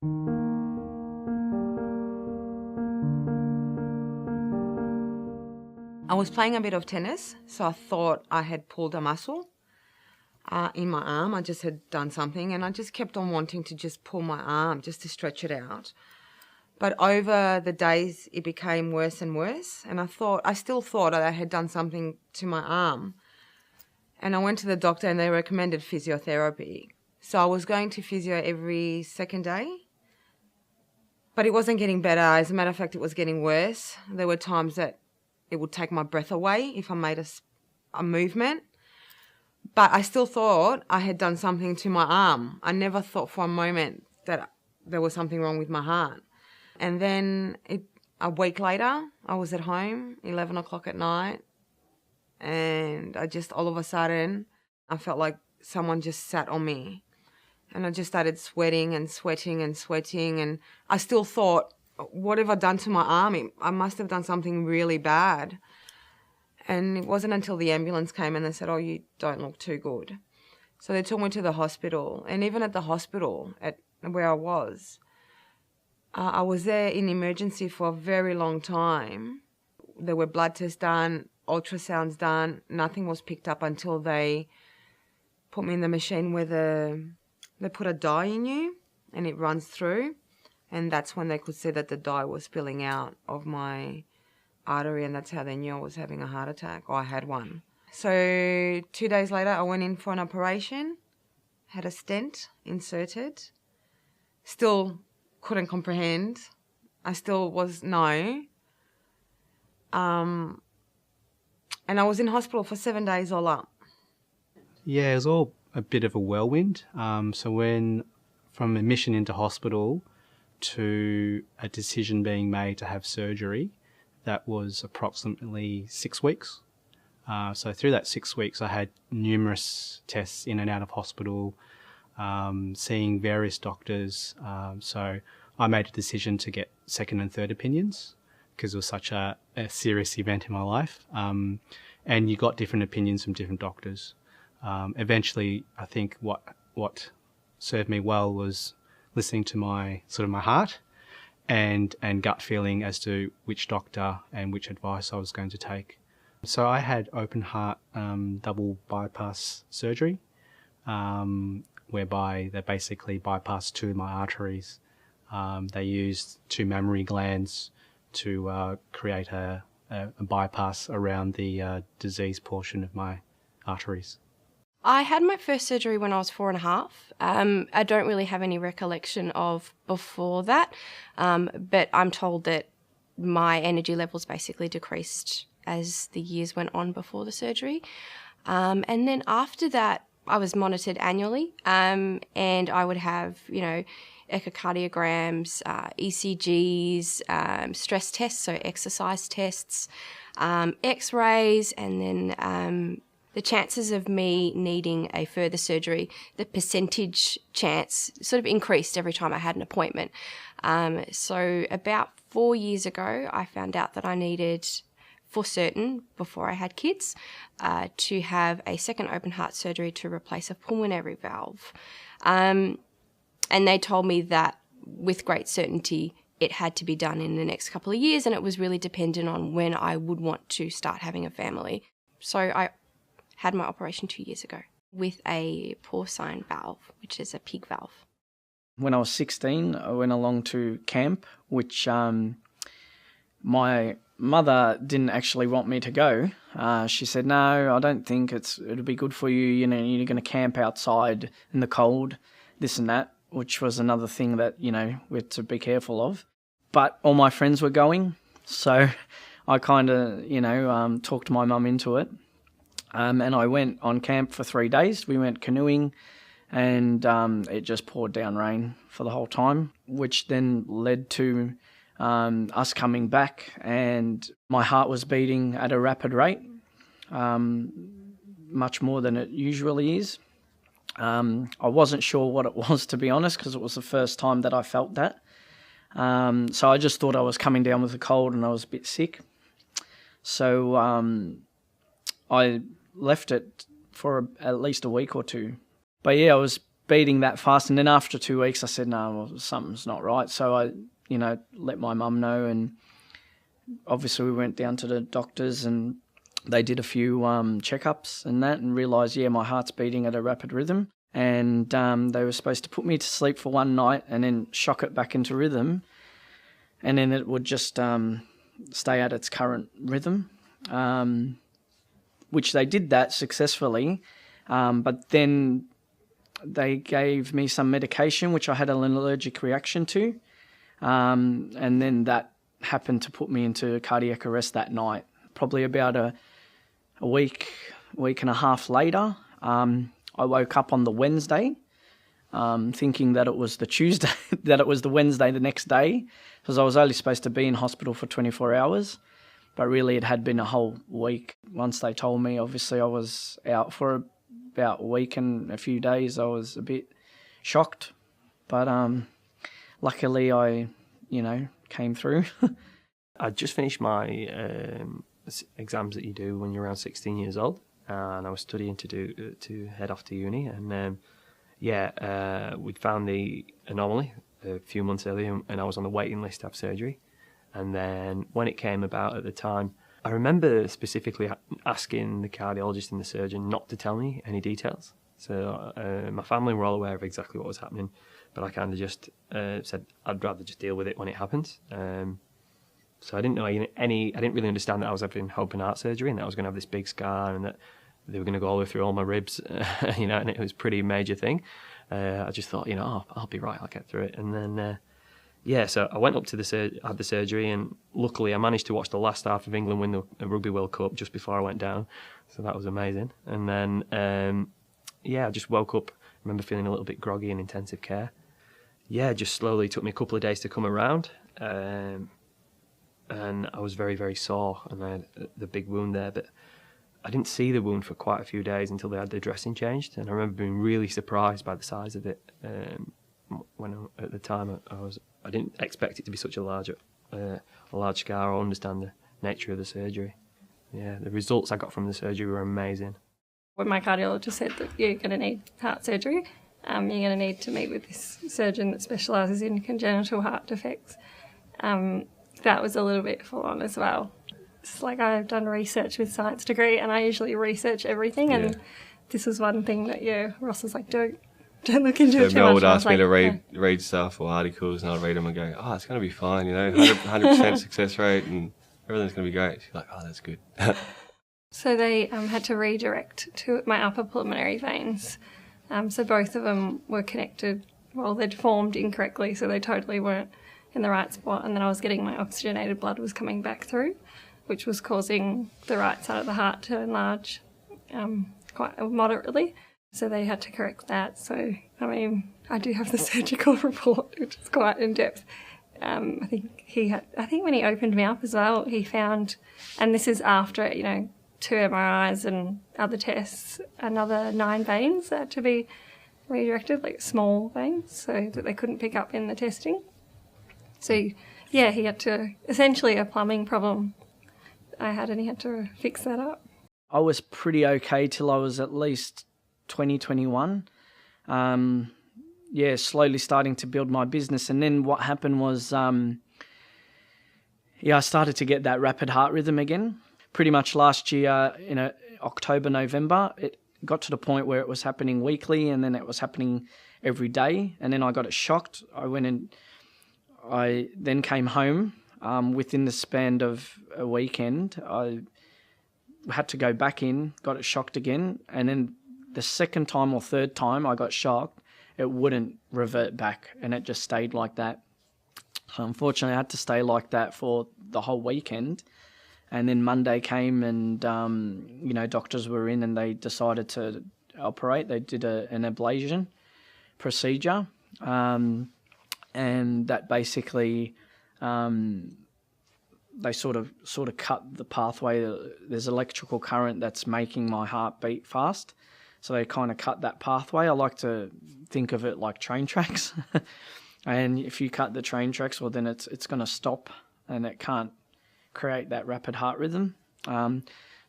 I was playing a bit of tennis, so I thought I had pulled a muscle in my arm. I just had done something, and I just kept on wanting to just pull my arm just to stretch it out. But over the days, it became worse and worse, and I still thought I had done something to my arm. And I went to the doctor, and they recommended physiotherapy. So I was going to physio every second day, but it wasn't getting better. As a matter of fact, it was getting worse. There were times that it would take my breath away if I made a movement. But I still thought I had done something to my arm. I never thought for a moment that there was something wrong with my heart. And then a week later, I was at home, 11 o'clock at night, and I just all of a sudden, I felt like someone just sat on me. And I just started sweating and sweating and sweating. And I still thought, what have I done to my arm? I must have done something really bad. And it wasn't until the ambulance came and they said, oh, you don't look too good. So they took me to the hospital. And even at the hospital, at where I was there in emergency for a very long time. There were blood tests done, ultrasounds done. Nothing was picked up until they put me in the machine where they put a dye in you and it runs through. And that's when they could see that the dye was spilling out of my artery, and that's how they knew I was having a heart attack, or I had one. So 2 days later, I went in for an operation, had a stent inserted. Still couldn't comprehend. I still was no. And I was in hospital for 7 days all up. Yeah, it was all a bit of a whirlwind. So when from admission into hospital to a decision being made to have surgery, that was approximately 6 weeks. So through that 6 weeks, I had numerous tests in and out of hospital, seeing various doctors. So I made a decision to get second and third opinions because it was such a serious event in my life. And you got different opinions from different doctors. Eventually, I think what served me well was listening to my heart and gut feeling as to which doctor and which advice I was going to take. So I had open heart double bypass surgery, whereby they basically bypassed two of my arteries. They used two mammary glands to create a bypass around the diseased portion of my arteries. I had my first surgery when I was 4.5. I don't really have any recollection of before that, but I'm told that my energy levels basically decreased as the years went on before the surgery. And then after that, I was monitored annually, and I would have, echocardiograms, ECGs, stress tests, so exercise tests, X-rays, and then the chances of me needing a further surgery, the percentage chance sort of increased every time I had an appointment. So about 4 years ago, I found out that I needed, for certain, before I had kids, to have a second open heart surgery to replace a pulmonary valve. And they told me that with great certainty it had to be done in the next couple of years, and it was really dependent on when I would want to start having a family. So I had my operation 2 years ago with a porcine valve, which is a pig valve. When I was 16, I went along to camp, which my mother didn't actually want me to go. She said, no, I don't think it'll be good for you. You're going to camp outside in the cold, this and that, which was another thing that, we had to be careful of. But all my friends were going, so I kind of, talked my mum into it. And I went on camp for 3 days. We went canoeing, and it just poured down rain for the whole time, which then led to us coming back, and my heart was beating at a rapid rate, much more than it usually is. I wasn't sure what it was, to be honest, because it was the first time that I felt that. So I just thought I was coming down with a cold and I was a bit sick. So I left it for at least a week or two. But yeah, I was beating that fast. And then after 2 weeks, I said, no, well, something's not right. So I, let my mum know, and obviously we went down to the doctors and they did a few checkups and that, and realised, my heart's beating at a rapid rhythm. And they were supposed to put me to sleep for one night and then shock it back into rhythm, and then it would just stay at its current rhythm, which they did that successfully. But then they gave me some medication which I had an allergic reaction to, and then that happened to put me into cardiac arrest that night. Probably about a week and a half later, I woke up on the Wednesday, thinking that it was the Tuesday, that it was the Wednesday the next day, because I was only supposed to be in hospital for 24 hours, but really it had been a whole week. Once they told me, obviously I was out for about a week and a few days. I was a bit shocked, but luckily I, came through. I just finished my exams that you do when you're around 16 years old, and I was studying to head off to uni, and we'd found the anomaly a few months earlier, and I was on the waiting list to have surgery. And then when it came about at the time, I remember specifically asking the cardiologist and the surgeon not to tell me any details. So my family were all aware of exactly what was happening, but I kind of just said I'd rather just deal with it when it happens. So I didn't know I didn't really understand that I was having open heart surgery and that I was going to have this big scar and that they were going to go all the way through all my ribs, and it was a pretty major thing. I just thought, I'll be right, I'll get through it. And then, so I went up to had the surgery, and luckily I managed to watch the last half of England win the Rugby World Cup just before I went down. So that was amazing. And then, I just woke up, I remember feeling a little bit groggy in intensive care. Just slowly, it took me a couple of days to come around. And I was very, very sore, and I had the big wound there, but I didn't see the wound for quite a few days until they had the dressing changed, and I remember being really surprised by the size of it. When at the time I didn't expect it to be such a large scar or understand the nature of the surgery. The results I got from the surgery were amazing. When my cardiologist said that you're going to need heart surgery, you're going to need to meet with this surgeon that specialises in congenital heart defects, that was a little bit full on as well. It's like I've done research with science degree, and I usually research everything, and this was one thing that Ross was like, don't look into it too much. Mel would ask me to read stuff or articles, and I'd read them and go, it's going to be fine, 100% success rate, and everything's going to be great. She's like, that's good. So they had to redirect to my upper pulmonary veins. So both of them were connected. Well, they'd formed incorrectly, so they totally weren't in the right spot. And then I was getting my oxygenated blood was coming back through, which was causing the right side of the heart to enlarge quite moderately. So they had to correct that. So, I do have the surgical report, which is quite in-depth. I think when he opened me up as well, he found, and this is after, 2 MRIs and other tests, another 9 veins that had to be redirected, like small veins, so that they couldn't pick up in the testing. So, he had to, essentially a plumbing problem I had, and he had to fix that up. I was pretty okay till I was at least 2021. Slowly starting to build my business. And then what happened was, I started to get that rapid heart rhythm again. Pretty much last year, in October, November, it got to the point where it was happening weekly, and then it was happening every day. And then I got it shocked. I then came home. Within the span of a weekend, I had to go back in, got it shocked again, and then the second time or third time I got shocked, it wouldn't revert back, and it just stayed like that. So unfortunately, I had to stay like that for the whole weekend, and then Monday came, and doctors were in, and they decided to operate. They did an ablation procedure, and that basically they sort of cut the pathway. There's electrical current that's making my heart beat fast. So they kind of cut that pathway. I like to think of it like train tracks. And if you cut the train tracks, well, then it's going to stop, and it can't create that rapid heart rhythm.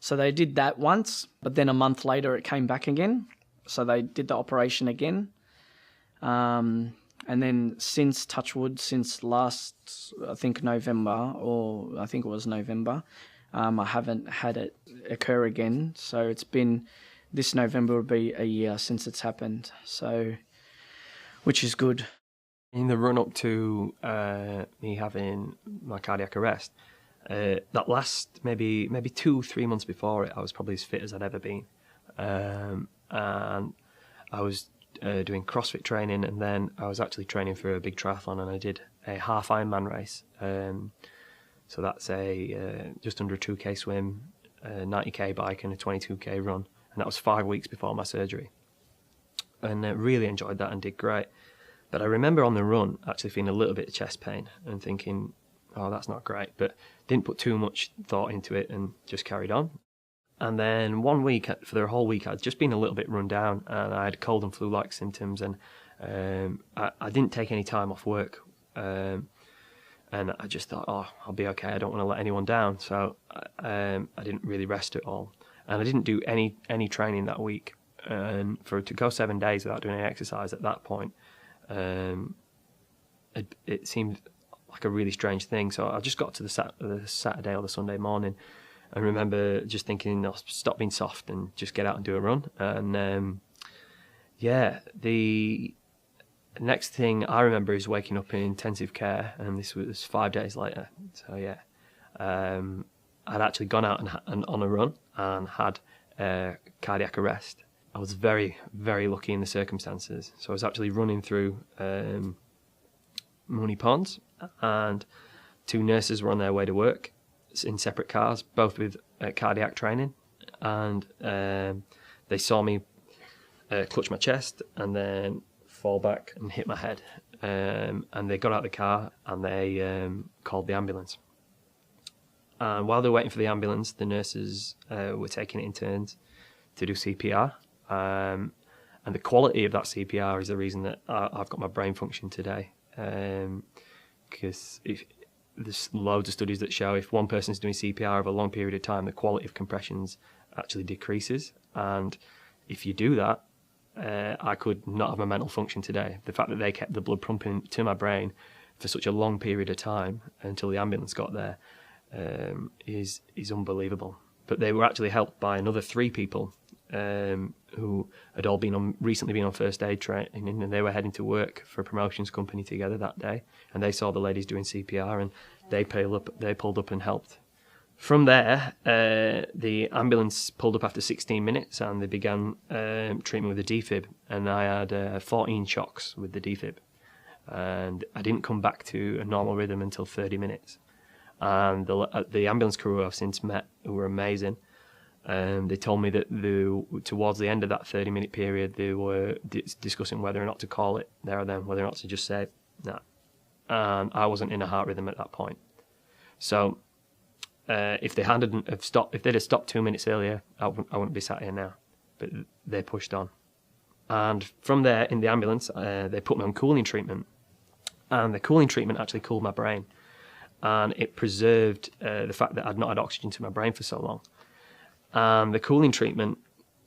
So they did that once, but then a month later it came back again. So they did the operation again. And then since Touchwood, since last, I think November, I haven't had it occur again. So it's been, this November will be a year since it's happened. So, which is good. In the run-up to me having my cardiac arrest, that last maybe 2-3 months before it, I was probably as fit as I'd ever been. And I was doing CrossFit training, and then I was actually training for a big triathlon, and I did a half Ironman race. So that's a just under a 2k swim, a 90k bike, and a 22k run. And that was 5 weeks before my surgery. And I really enjoyed that and did great. But I remember on the run actually feeling a little bit of chest pain and thinking, oh, that's not great. But didn't put too much thought into it and just carried on. And then 1 week, for the whole week, I'd just been a little bit run down, and I had cold and flu-like symptoms, and I didn't take any time off work. And I just thought, oh, I'll be okay. I don't want to let anyone down. So I didn't really rest at all. And I didn't do any training that week. And to go 7 days without doing any exercise at that point, it seemed like a really strange thing. So I just got to the Saturday or the Sunday morning and remember just thinking, oh, stop being soft and just get out and do a run. And the next thing I remember is waking up in intensive care, and this was 5 days later. So I'd actually gone out and on a run and had cardiac arrest. I was very, very lucky in the circumstances. So I was actually running through Mooney Ponds, and 2 nurses were on their way to work in separate cars, both with cardiac training, and they saw me clutch my chest and then fall back and hit my head, and they got out of the car and they called the ambulance. And while they were waiting for the ambulance, the nurses were taking it in turns to do CPR. And the quality of that CPR is the reason that I've got my brain function today. Because there's loads of studies that show if one person's doing CPR over a long period of time, the quality of compressions actually decreases. And if you do that, I could not have my mental function today. The fact that they kept the blood pumping to my brain for such a long period of time until the ambulance got there is unbelievable. But they were actually helped by another 3 people who had all recently been on first aid training, and they were heading to work for a promotions company together that day, and they saw the ladies doing CPR, and they pulled up and helped. From there, the ambulance pulled up after 16 minutes, and they began treatment with a defib, and I had 14 shocks with the defib, and I didn't come back to a normal rhythm until 30 minutes. And the ambulance crew I've since met, who were amazing, they told me that towards the end of that 30-minute period, they were discussing whether or not to call it there or then, whether or not to just say, nah. And I wasn't in a heart rhythm at that point. So if they'd have stopped 2 minutes earlier, I wouldn't be sat here now. But they pushed on. And from there, in the ambulance, they put me on cooling treatment. And the cooling treatment actually cooled my brain. And it preserved the fact that I'd not had oxygen to my brain for so long. And the cooling treatment,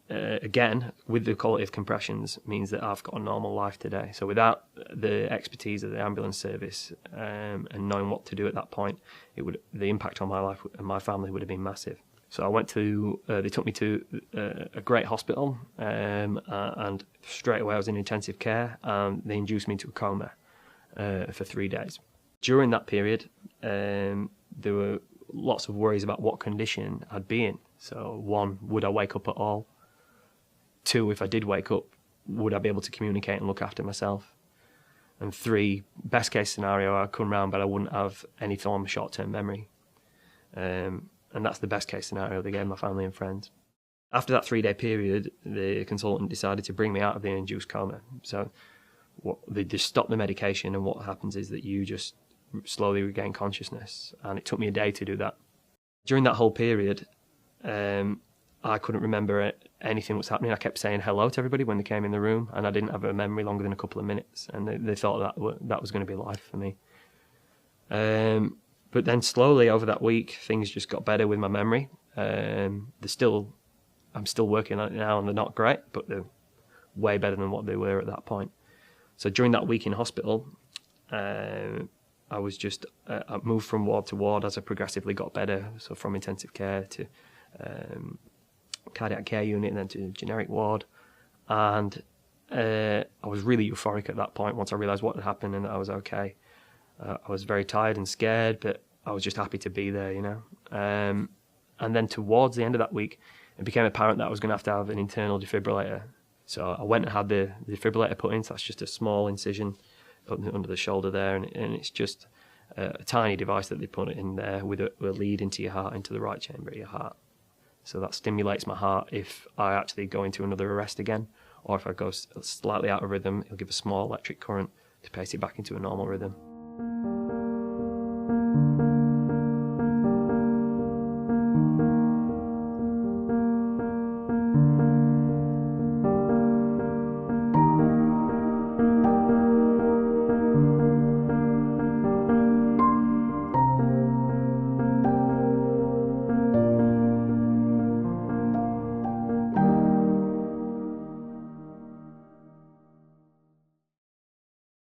again, with the quality of compressions, means that I've got a normal life today. So without the expertise of the ambulance service and knowing what to do at that point, the impact on my life and my family would have been massive. So I went to, they took me to a great hospital, and straight away I was in intensive care, and they induced me into a coma for 3 days. During that period, there were lots of worries about what condition I'd be in. So 1, would I wake up at all? 2, if I did wake up, would I be able to communicate and look after myself? And 3, best case scenario, I'd come round, but I wouldn't have any form of short-term memory. And that's the best case scenario they gave my family and friends. After that 3-day period, the consultant decided to bring me out of the induced coma. So they just stop the medication, and what happens is that you just slowly regain consciousness. And it took me a day to do that. During that whole period, I couldn't remember anything that was happening. I kept saying hello to everybody when they came in the room, and I didn't have a memory longer than a couple of minutes, and they thought that was going to be life for me. But then slowly over that week, things just got better with my memory. I'm still working on it now, and they're not great, but they're way better than what they were at that point. So during that week in hospital, I was just I moved from ward to ward as I progressively got better. So from intensive care to cardiac care unit, and then to generic ward. And I was really euphoric at that point once I realised what had happened and that I was okay. I was very tired and scared, but I was just happy to be there, you know. And then towards the end of that week, it became apparent that I was going to have an internal defibrillator. So I went and had the defibrillator put in. So that's just a small incision under the shoulder there, and it's just a tiny device that they put in there with a lead into your heart, into the right chamber of your heart. So that stimulates my heart if I actually go into another arrest again, or if I go slightly out of rhythm, it'll give a small electric current to pace it back into a normal rhythm.